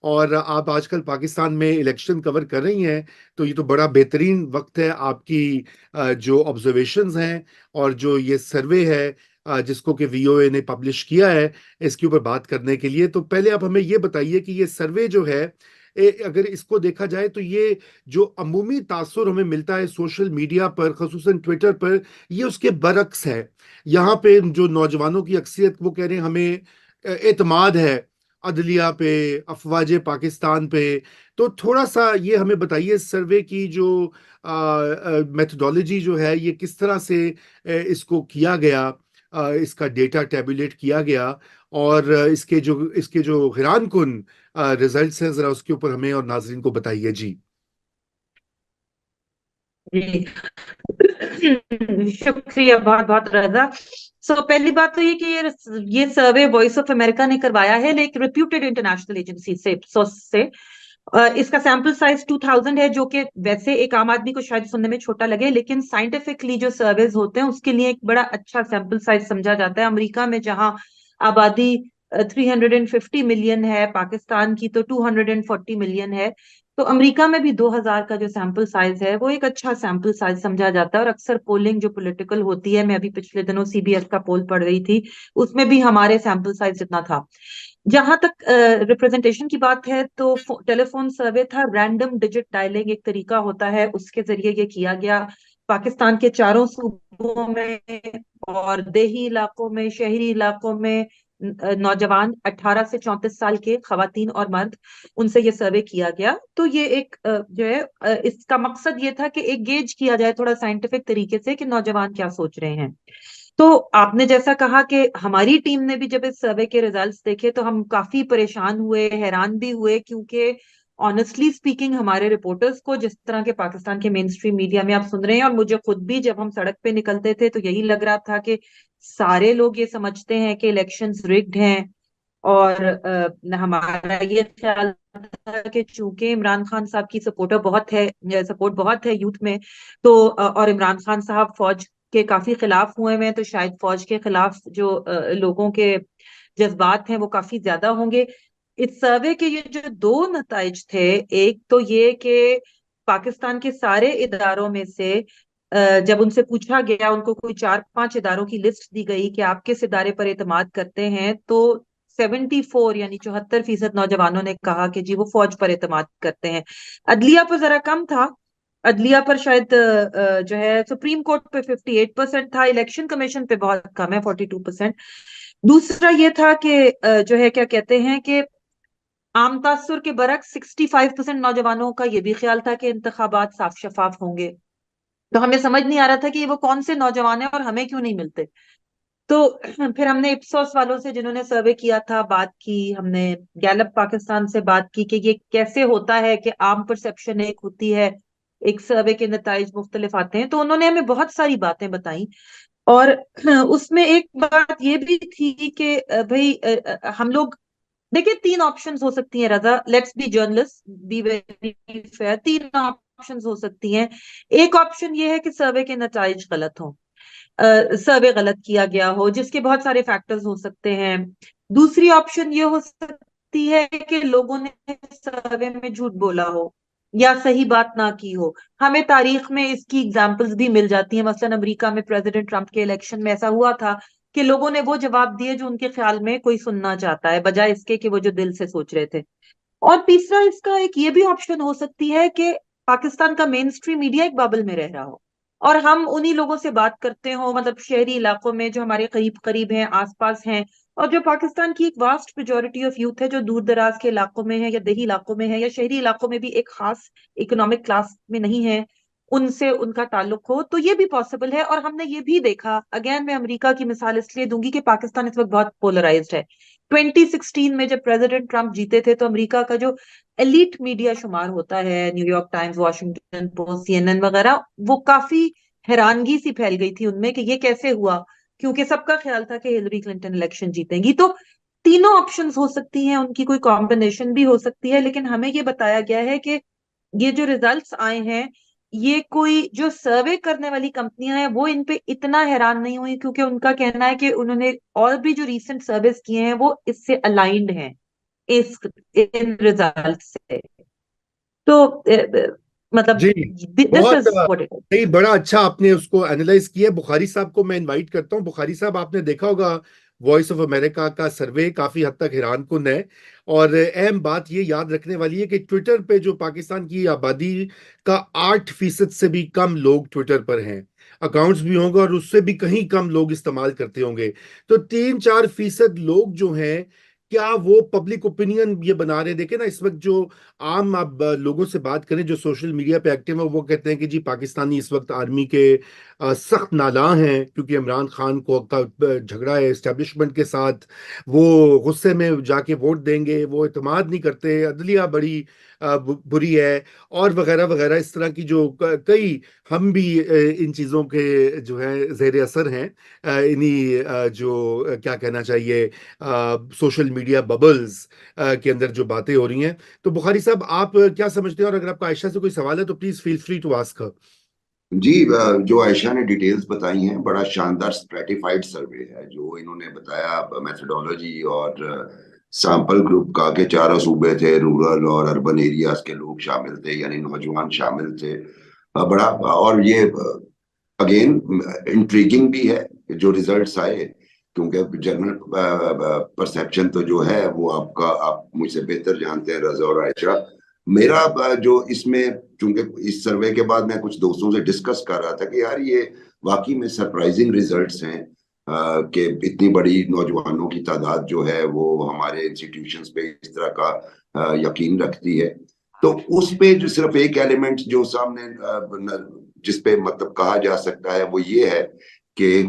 और आप आजकल पाकिस्तान में इलेक्शन कवर कर रही हैं, तो ये तो बड़ा बेहतरीन वक्त है आपकी जो ऑब्जर्वेशंस हैं और जो ये सर्वे है जिसको कि वीओए ने पब्लिश किया है, इसके ऊपर बात करने के लिए। तो पहले आप हमें ये बताइए कि ये सर्वे जो है, अगर इसको देखा जाए तो ये जो अमूमी तासुर हमें मिलता है सोशल मीडिया पर, खसूसन ट्विटर पर, ये उसके बरक्स है। यहाँ पे जो नौजवानों की अक्सरियत वो कह रहे हैं हमें एतमाद है अदलिया पे, अफवाज पाकिस्तान पे। तो थोड़ा सा ये हमें बताइए सर्वे की जो मेथोडोलॉजी जो है, ये किस तरह से इसको किया गया, इसका डेटा टेबुलेट किया गया, और इसके जो हैरान कुन रिजल्ट्स हैं, जरा उसके ऊपर हमें और नाजरीन को बताइए जी। जी। शुक्रिया बहुत बहुत रजा। पहली बात तो ये कि ये सर्वे वॉइस ऑफ अमेरिका ने करवाया है, लेकिन रिप्यूटेड इंटरनेशनल एजेंसी से, सोर्स से। इसका सैंपल साइज 2000 है, जो कि वैसे एक आम आदमी को शायद सुनने में छोटा लगे, लेकिन साइंटिफिकली जो सर्वेज होते हैं उसके लिए एक बड़ा अच्छा सैंपल साइज समझा जाता है। अमेरिका में जहां आबादी 350 मिलियन है, पाकिस्तान की तो 240 मिलियन है, तो अमेरिका में भी 2000 का जो सैंपल साइज है वो एक अच्छा सैंपल साइज समझा जाता है। और अक्सर पोलिंग जो पॉलिटिकल होती है, मैं अभी पिछले दिनों सीबीएस का पोल पढ़ रही थी, उसमें भी हमारे सैंपल साइज जितना था। जहां तक रिप्रेजेंटेशन की बात है, तो टेलीफोन सर्वे था, रैंडम डिजिट डायलिंग एक तरीका होता है, उसके जरिए ये किया गया। पाकिस्तान के चारों सूबों में और देही इलाकों में, शहरी इलाकों में नौजवान 18 से 34 साल के खवातीन और मर्द, उनसे ये सर्वे किया गया। तो ये एक जो है इसका मकसद ये था कि एक गेज किया जाए थोड़ा साइंटिफिक तरीके से कि नौजवान क्या सोच रहे हैं। तो आपने जैसा कहा कि हमारी टीम ने भी जब इस सर्वे के रिजल्ट्स देखे तो हम काफी परेशान हुए, हैरान भी हुए, क्योंकि ऑनेस्टली स्पीकिंग हमारे रिपोर्टर्स को, जिस तरह के पाकिस्तान के मेन स्ट्रीम मीडिया में आप सुन रहे हैं, और मुझे खुद भी जब हम सड़क पे निकलते थे तो यही लग रहा था कि सारे लोग ये समझते हैं कि इलेक्शंस रिग्ड हैं। और हमारा ये ख्याल था कि चूंकि इमरान खान साहब की सपोर्ट बहुत है यूथ में, तो और इमरान खान साहब फौज के काफी खिलाफ हुए हैं, तो शायद फौज के खिलाफ जो लोगों के जज्बात हैं वो काफी ज्यादा होंगे। इस सर्वे के ये जो दो नताइज थे, एक तो ये कि पाकिस्तान के सारे इदारों में से जब उनसे पूछा गया, उनको कोई 4-5 इदारों की लिस्ट दी गई कि आप किस इदारे पर एतमाद करते हैं, तो 74 यानी 74% नौजवानों ने कहा कि जी वो फौज पर एतमाद करते हैं। अदलिया पर जरा कम था, अदलिया पर शायद जो है सुप्रीम कोर्ट पे 58% था, इलेक्शन कमीशन पे बहुत कम है 42%। दूसरा ये था कि जो है क्या कहते हैं कि आम तासुर के बरक्स 65% नौजवानों का ये भी ख्याल था कि इंतखाबात साफ शफाफ होंगे। तो हमें समझ नहीं आ रहा था कि ये वो कौन से नौजवान हैं और हमें क्यों नहीं मिलते। तो फिर हमने इप्सोस वालों से, जिन्होंने सर्वे किया था, बात की। हमने गैलप पाकिस्तान से बात की कि ये कैसे होता है कि आम परसेप्शन एक होती है, एक सर्वे के नताइज मुख्तलिफ आते हैं। तो उन्होंने हमें बहुत सारी बातें बताई। और उसमें एक बात ये भी थी कि भाई हम लोग, देखिए, तीन ऑप्शंस हो सकती हैं Raza, let's be journalist, be very fair. तीन ऑप्शंस हो सकती हैं। एक ऑप्शन ये है कि सर्वे के नताइज गलत हों, सर्वे गलत किया गया हो, जिसके बहुत सारे फैक्टर्स हो सकते हैं। दूसरी ऑप्शन ये हो सकती है कि लोगों ने सर्वे में झूठ बोला हो या सही बात ना की हो। हमें तारीख में इसकी एग्जांपल्स भी मिल जाती हैं। मसलन अमेरिका में प्रेसिडेंट ट्रंप के इलेक्शन में ऐसा हुआ था कि लोगों ने वो जवाब दिए जो उनके ख्याल में कोई सुनना चाहता है, बजाय इसके कि वो जो दिल से सोच रहे थे। और तीसरा इसका एक ये भी ऑप्शन हो सकती है कि पाकिस्तान का मेन स्ट्रीम मीडिया एक बबल में रह रहा हो और हम उन्हीं लोगों से बात करते हो, मतलब शहरी इलाकों में जो हमारे करीब करीब हैं, आसपास हैं, और जो पाकिस्तान की एक वास्ट मेजोरिटी ऑफ यूथ है जो दूर दराज के इलाकों में है, या देही इलाकों में है, या शहरी इलाकों में भी एक खास इकोनॉमिक क्लास में नहीं है, उनसे उनका ताल्लुक हो। तो ये भी पॉसिबल है। और हमने ये भी देखा, अगेन मैं अमेरिका की मिसाल इसलिए दूंगी कि पाकिस्तान इस वक्त बहुत पोलराइज्ड है। 2016 में जब प्रेसिडेंट ट्रंप जीते थे, तो अमेरिका का जो एलिट मीडिया शुमार होता है, New York times, Washington post, CNN वगैरह, वो काफी हैरानगी सी फैल गई थी उनमें कि ये कैसे हुआ, क्योंकि सबका ख्याल था कि हिलरी क्लिंटन इलेक्शन जीतेंगी। तो तीनों ऑप्शंस हो सकती हैं, उनकी कोई कॉम्बिनेशन भी हो सकती है, लेकिन हमें ये बताया गया है कि ये जो रिजल्ट्स आए हैं, ये कोई जो सर्वे करने वाली कंपनियां हैं वो इन पे इतना हैरान नहीं हुई, क्योंकि उनका कहना है कि उन्होंने और भी जो रीसेंट सर्वेस किए हैं वो इससे अलाइंड हैं, इस इन रिजल्ट से। तो मतलब जी, दिस बहुत इज व्हाट इट इज। नहीं, बड़ा अच्छा आपने उसको एनालाइज किया। बुखारी साहब को मैं इनवाइट करता हूँ। बुखारी साहब, आपने देखा होगा वॉइस ऑफ अमेरिका का सर्वे काफी हद तक हैरानकुन है। और अहम बात ये याद रखने वाली है कि ट्विटर पे जो पाकिस्तान की आबादी का 8% से भी कम लोग ट्विटर पर हैं। अकाउंट्स भी होंगे और उससे भी कहीं कम लोग इस्तेमाल करते होंगे। तो 3-4% लोग जो हैं, क्या वो पब्लिक ओपिनियन ये बना रहे हैं? देखे ना, इस वक्त जो आम आप लोगों से बात करें जो सोशल मीडिया पे एक्टिव है, वो कहते हैं कि जी पाकिस्तानी इस वक्त आर्मी के सख्त नादां हैं, क्योंकि इमरान खान को का झगड़ा है एस्टेब्लिशमेंट के साथ। वो गुस्से में जाके वोट देंगे, वो इत्मीनाद नहीं करते, अदलिया बड़ी बुरी है, और वगैरह वगैरह। इस तरह की जो कई, हम भी इन चीज़ों के जो है जेर असर हैं, इन्हीं जो क्या कहना चाहिए, सोशल मीडिया बबल्स के अंदर जो बातें हो रही हैं। तो बुखारी साहब, आप क्या समझते हैं? और अगर आपका आयशा से कोई सवाल है तो please feel free to ask. जी, जो आयशा ने डिटेल्स बताई हैं, बड़ा शानदार स्ट्रेटिफाइड सर्वे है जो इन्होंने बताया, मेथोडोलॉजी और सैंपल ग्रुप का, के चारों सूबे थे, रूरल और अर्बन एरियाज के लोग शामिल थे, यानी नौजवान शामिल थे। बड़ा, और ये अगेन इंट्रीगिंग भी है जो रिजल्ट्स आए, क्योंकि जनरल परसेप्शन तो जो है वो आपका, आप मुझसे बेहतर जानते हैं रजा और आयशा। मेरा जो इसमें, चूंकि इस सर्वे के बाद मैं कुछ दोस्तों से डिस्कस कर रहा था कि यार ये वाकई में सरप्राइजिंग रिजल्ट्स हैं, कि इतनी बड़ी नौजवानों की तादाद जो है वो हमारे इंस्टीट्यूशंस पे इस तरह का यकीन रखती है। तो उस पे जो सिर्फ एक एलिमेंट जो सामने जिस पे मतलब कहा जा सकता है वो ये है कि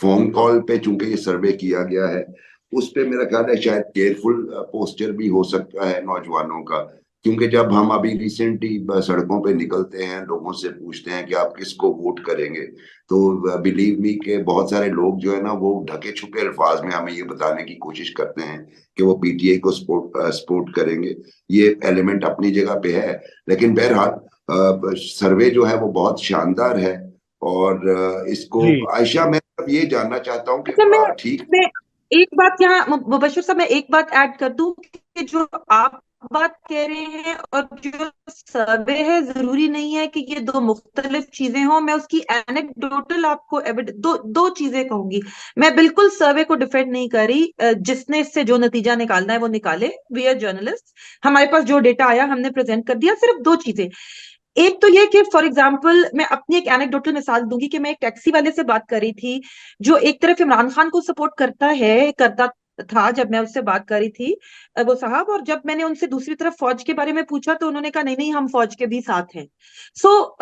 फोन कॉल पे चूंकि ये सर्वे किया गया है, उस पे मेरा ख्याल है शायद केयरफुल पोस्चर भी हो सकता है नौजवानों का। क्योंकि जब हम अभी रिसेंटली सड़कों पे निकलते हैं, लोगों से पूछते हैं कि आप किसको वोट करेंगे, तो बिलीव मी कि बहुत सारे लोग जो है ना वो ढके छुपे अल्फाज में हमें ये बताने की कोशिश करते हैं कि वो पीटीआई को सपोर्ट करेंगे। ये एलिमेंट अपनी जगह पे है, लेकिन बहरहाल सर्वे जो है वो बहुत शानदार है। और इसको जी आयशा, मैं अब ये जानना चाहता हूँ कि अच्छा, ठीक। मैं एक बात यहाँ मुबशर साहब, मैं एक बात ऐड कर दूं कि जो आप बात कह रहे हैं और जो सर्वे है, जरूरी नहीं है कि ये दो मुख्तलिफ चीजें हों। मैं उसकी एनेक्डोटल आपको दो दो चीजें कहूंगी। मैं बिल्कुल सर्वे को डिफेंड नहीं कर रही, जिसने इससे जो नतीजा निकालना है वो निकाले। वी आर जर्नलिस्ट, हमारे पास जो डेटा आया हमने प्रेजेंट कर दिया। सिर्फ दो चीजें, एक तो ये कि फॉर एग्जाम्पल मैं अपनी एक एनेक्डोटल मिसाल दूंगी कि मैं एक टैक्सी वाले से बात कर रही थी, जो एक तरफ इमरान खान को सपोर्ट करता था जब मैं उससे बात कर रही थी, वो साहब। और जब मैंने उनसे दूसरी तरफ फौज के बारे में पूछा तो उन्होंने कहा नहीं नहीं, हम फौज के भी साथ हैं। सो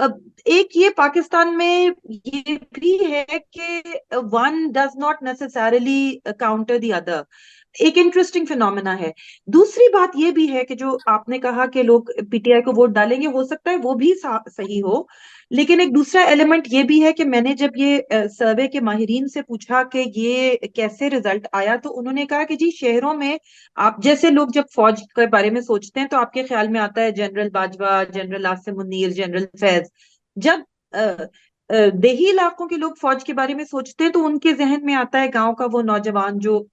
एक ये पाकिस्तान में ये भी है कि one does not necessarily counter the other. एक इंटरेस्टिंग फिनोमेना है। दूसरी बात यह भी है कि जो आपने कहा कि लोग पीटीआई को वोट डालेंगे, हो सकता है वो भी सही हो। लेकिन एक दूसरा एलिमेंट ये भी है कि मैंने जब ये सर्वे के माहिरीन से पूछा कि ये कैसे रिजल्ट आया, तो उन्होंने कहा कि जी शहरों में आप जैसे लोग जब फौज के बारे में सोचते हैं तो आपके ख्याल में आता है general Bajwa, general Asim Munir, general Faiz. जब देही इलाकों के लोग फौज के बारे में सोचते हैं तो उनके जहन में आता है गांव का वो नौजवान जो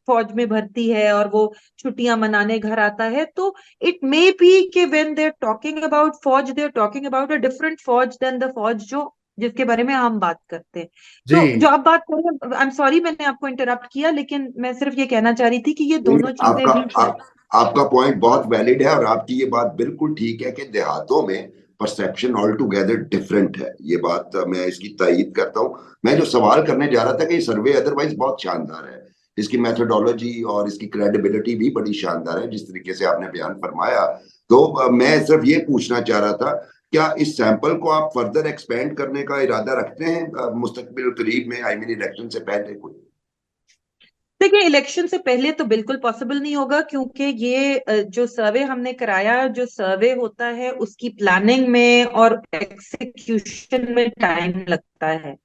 फौज में भर्ती है और वो छुट्टियां मनाने घर आता है। तो इट मे बी कि when they are talking about फौज, they are talking about a different फौज देन द फौज जो जिसके बारे में हम बात करते हैं। जी तो जो आप बात कर रहे हैं, आई एम सॉरी मैंने आपको इंटरप्ट किया, लेकिन मैं सिर्फ ये कहना चाह रही थी कि ये नहीं, दोनों चीजें भी आपका पॉइंट बहुत वैलिड है और आपकी ये बात बिल्कुल ठीक है कि देहातों में परसेप्शन ऑल टुगेदर डिफरेंट है। ये बात मैं इसकी तायीद करता हूँ। मैं जो सवाल करने जा रहा था कि ये सर्वे अदरवाइज बहुत शानदार है, इसकी मेथोडोलॉजी और इसकी क्रेडिबिलिटी भी बड़ी शानदार है जिस तरीके से आपने बयान फरमाया। तो मैं सिर्फ ये पूछना चाह रहा था, क्या इस सैंपल को आप फर्दर एक्सपेंड करने का इरादा रखते हैं मुस्तकबिल करीब में, आई मीन इलेक्शन से पहले कोई? देखिए, इलेक्शन से पहले तो बिल्कुल पॉसिबल नहीं होगा, क्योंकि ये जो सर्वे हमने कराया, जो सर्वे होता है उसकी प्लानिंग में और एग्जीक्यूशन में टाइम लगता है।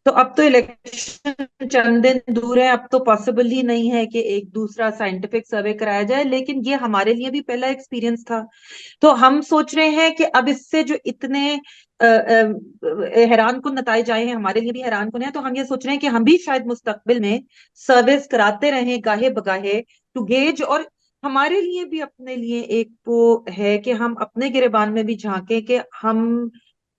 तो अब तो इलेक्शन चंद दिन दूर है, अब तो पॉसिबल ही नहीं है कि एक दूसरा साइंटिफिक सर्वे कराया जाए। लेकिन ये हमारे लिए भी पहला एक्सपीरियंस था। तो हम सोच रहे हैं कि अब इससे जो इतने हैरान कुन नताइज आए हैं, हमारे लिए भी हैरान कुन है। तो हम ये सोच रहे हैं कि हम भी शायद मुस्तकबिल में सर्विस कराते रहें गाहे बगाहे, टू गेज, और हमारे लिए भी अपने लिए एक वो है कि हम अपने गिरेबान में भी झांकें कि हम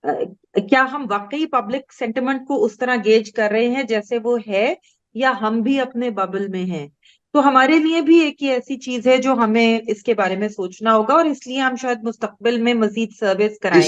क्या हम वाकई पब्लिक सेंटिमेंट को उस तरह गेज कर रहे हैं जैसे वो है, या हम भी अपने बबल में हैं। तो हमारे लिए भी एक ये ऐसी चीज है जो हमें इसके बारे में सोचना होगा, और इसलिए हम शायद मुस्तकबिल में मजीद सर्विस कराएं।